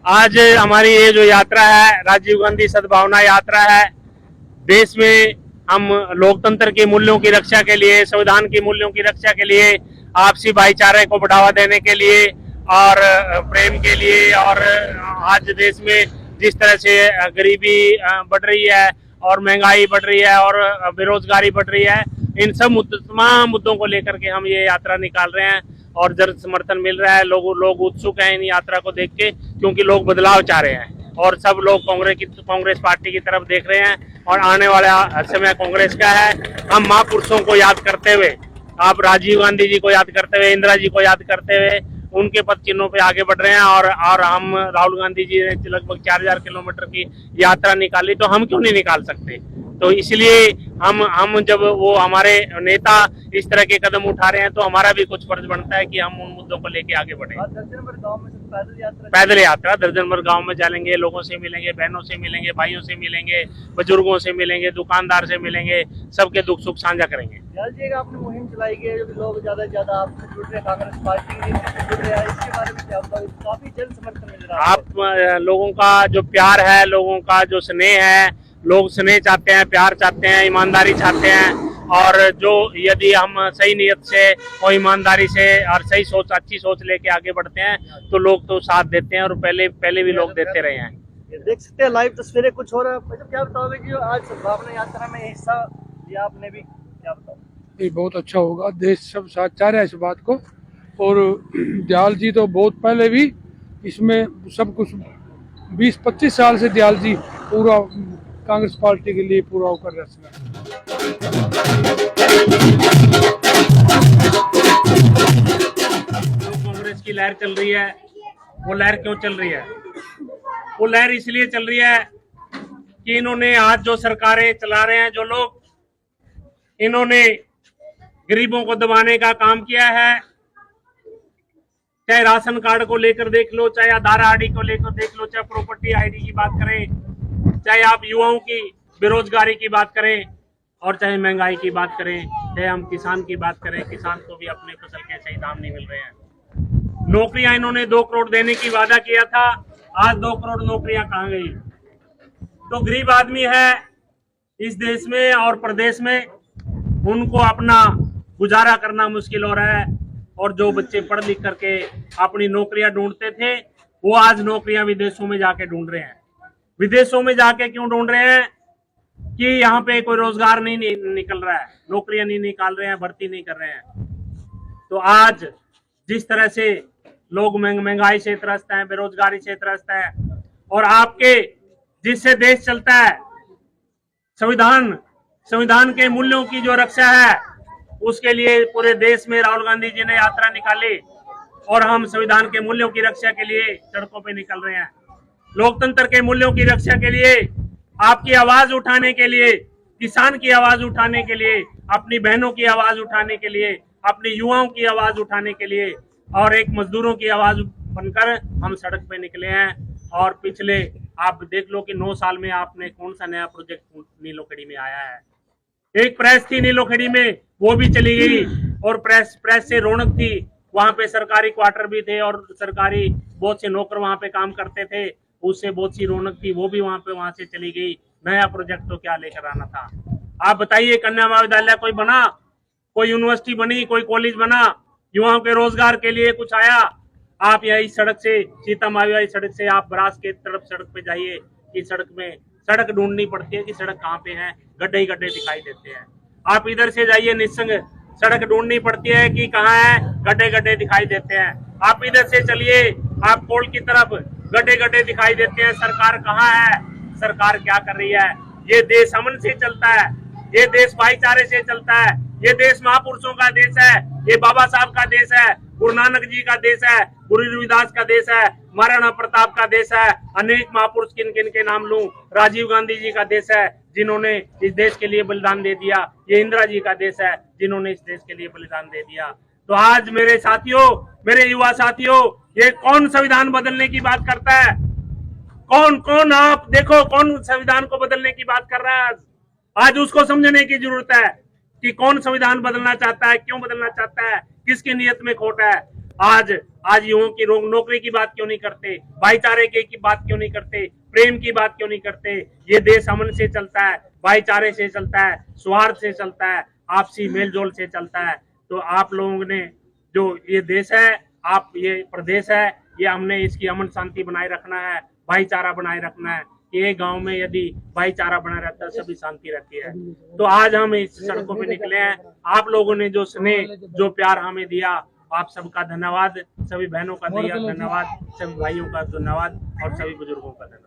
आज हमारी ये जो यात्रा है राजीव गांधी सद्भावना यात्रा है। देश में हम लोकतंत्र के मूल्यों की रक्षा के लिए, संविधान के मूल्यों की रक्षा के लिए, आपसी भाईचारे को बढ़ावा देने के लिए और प्रेम के लिए, और आज देश में जिस तरह से गरीबी बढ़ रही है और महंगाई बढ़ रही है और बेरोजगारी बढ़ रही है, इन सब तमाम मुद्दों को लेकर के हम ये यात्रा निकाल रहे हैं और जन समर्थन मिल रहा है। लोग उत्सुक हैं इन यात्रा को देख के, क्योंकि लोग बदलाव चाह रहे हैं और सब लोग कांग्रेस पार्टी की तरफ देख रहे हैं और आने वाला समय कांग्रेस का है। हम महापुरुषों को याद करते हुए, आप राजीव गांधी जी को याद करते हुए, इंदिरा जी को याद करते हुए उनके पद चिन्हों पे आगे बढ़ रहे हैं और हम राहुल गांधी जी ने लगभग 4000 किलोमीटर की यात्रा निकाली, तो हम क्यों नहीं निकाल सकते। तो इसलिए हम जब वो हमारे नेता इस तरह के कदम उठा रहे हैं तो हमारा भी कुछ फर्ज बनता है कि हम उन मुद्दों को लेके आगे बढ़े। पैदल यात्रा दर्जन भर गाँव में चलेंगे, लोगों से मिलेंगे, बहनों से मिलेंगे, भाइयों से मिलेंगे, बुजुर्गों से मिलेंगे, दुकानदार से मिलेंगे, सबके दुख सुख साझा करेंगे। आपने मुहिम चलाई है, लोग ज्यादा से ज्यादा आपसे जुड़ रहे हैं, कांग्रेस पार्टी से जुड़ रहे हैं, इसके बारे में क्या बताओ? काफी जन समर्थन मिल रहा है। आप लोगों का जो प्यार है, लोगों का जो स्नेह है, लोग स्नेह चाहते हैं, प्यार चाहते हैं, ईमानदारी चाहते हैं, और जो यदि हम सही नियत से और ईमानदारी से और सही सोच, अच्छी सोच लेके आगे बढ़ते हैं तो लोग तो साथ देते हैं और पहले भी लोग देते रहे हैं। देख सकते हैं लाइव तस्वीरें कुछ हो रहा है। क्या बताओगे कि आज सद्भावना यात्रा में हिस्सा लिया आपने भी, क्या बताओ? ये बहुत अच्छा होगा, देश सब साथ चाह रहे हैं इस बात को। और दयाल जी तो बहुत पहले भी इसमें सब कुछ 20-25 साल से दयाल जी पूरा कांग्रेस पार्टी के लिए पूरा होकर रहे हैं। कांग्रेस की लहर चल रही है, वो लहर क्यों चल रही है? वो लहर इसलिए चल रही है कि इन्होंने आज जो सरकारें चला रहे हैं जो लोग, इन्होंने गरीबों को दबाने का काम किया है। चाहे राशन कार्ड को लेकर देख लो, चाहे आधार आईडी को लेकर देख लो, चाहे प्रॉपर्टी आईडी की बात करें, चाहे आप युवाओं की बेरोजगारी की बात करें, और चाहे महंगाई की बात करें, चाहे हम किसान की बात करें, किसान को भी अपने फसल के सही दाम नहीं मिल रहे हैं। नौकरियां इन्होंने 2 करोड़ देने की वादा किया था, आज 2 करोड़ नौकरियां कहाँ गई? तो गरीब आदमी है इस देश में और प्रदेश में, उनको अपना गुजारा करना मुश्किल हो रहा है। और जो बच्चे पढ़ लिख करके अपनी नौकरियां ढूंढते थे, वो आज नौकरियां विदेशों में जाके ढूंढ रहे हैं। विदेशों में जाके क्यों ढूंढ रहे हैं? कि यहाँ पे कोई रोजगार नहीं निकल रहा है, नौकरियां नहीं निकाल रहे हैं, भर्ती नहीं कर रहे हैं। तो आज जिस तरह से लोग महंगाई से त्रस्त हैं, बेरोजगारी से त्रस्त हैं, और आपके जिससे देश चलता है संविधान के मूल्यों की जो रक्षा है, उसके लिए पूरे देश में राहुल गांधी जी ने यात्रा निकाली और हम संविधान के मूल्यों की रक्षा के लिए सड़कों पे निकल रहे हैं। लोकतंत्र के मूल्यों की रक्षा के लिए, आपकी आवाज उठाने के लिए, किसान की आवाज उठाने के लिए, अपनी बहनों की आवाज उठाने के लिए, अपने युवाओं की आवाज उठाने के लिए, और एक मजदूरों की आवाज बनकर हम सड़क पे निकले हैं। और पिछले आप देख लो कि 9 साल में आपने कौन सा नया प्रोजेक्ट नीलोखेड़ी में आया है? एक प्रेस थी नीलोखेड़ी में, वो भी चली गई, और प्रेस से रौनक थी, वहां पे सरकारी क्वार्टर भी थे और सरकारी बहुत से नौकर वहां पे काम करते थे, उससे बहुत सी रौनक थी, वो भी वहां से चली गई। नया प्रोजेक्ट तो क्या लेकर आना था? आप बताइए, कन्या महाविद्यालय कोई बना, कोई यूनिवर्सिटी बनी, कोई कॉलेज बना, युवाओं के रोजगार के लिए कुछ आया? आप यही सड़क से, सीता मावी वाली सड़क से आप बरास के तरफ सड़क पे जाइए, इस सड़क में सड़क ढूंढनी पड़ती है कि सड़क कहाँ पे है, गड्ढे ही गड्ढे दिखाई देते हैं। आप इधर से जाइए निस्संग, सड़क ढूंढनी पड़ती है कि कहाँ है, गड्ढे गड्ढे दिखाई देते हैं। आप इधर से चलिए, आप पोल की तरफ, गड्ढे गड्ढे दिखाई देते हैं। सरकार कहाँ है, सरकार क्या कर रही है? ये देश अमन से चलता है, ये देश भाईचारे से चलता है, ये देश महापुरुषों का देश है, ये बाबा साहब का देश है, गुरु नानक जी का देश है, गुरु रविदास का देश है, महाराणा प्रताप का देश है। अनेक महापुरुष किन किन के नाम लूं, राजीव गांधी जी का देश है जिन्होंने इस देश के लिए बलिदान दे दिया। ये इंदिरा जी का देश है जिन्होंने इस देश के लिए बलिदान दे दिया। तो आज मेरे साथियों, मेरे युवा साथियों, ये कौन संविधान बदलने की बात करता है? कौन कौन आप देखो, कौन संविधान को बदलने की बात कर रहा है? आज उसको समझने की जरूरत है कि कौन संविधान बदलना चाहता है, क्यों बदलना चाहता है, किसकी नीयत में खोट है। आज युवाओं की नौकरी की बात क्यों नहीं करते, भाईचारे की बात क्यों नहीं करते, प्रेम की बात क्यों नहीं करते? ये देश अमन से चलता है, भाईचारे से चलता है, सौहार्द से चलता है, आपसी मेलजोल से चलता है। तो आप लोगों ने जो ये देश है, आप ये प्रदेश है, ये हमने इसकी अमन शांति बनाए रखना है, भाईचारा बनाए रखना है। ये गांव में यदि भाईचारा बना रहता है, सभी शांति रहती है। तो आज हम इस सड़कों पे निकले हैं। आप लोगों ने जो स्नेह, जो प्यार हमें दिया, आप सबका धन्यवाद, सभी बहनों का दिया धन्यवाद, सभी भाइयों का धन्यवाद और सभी बुजुर्गों का धन्यवाद।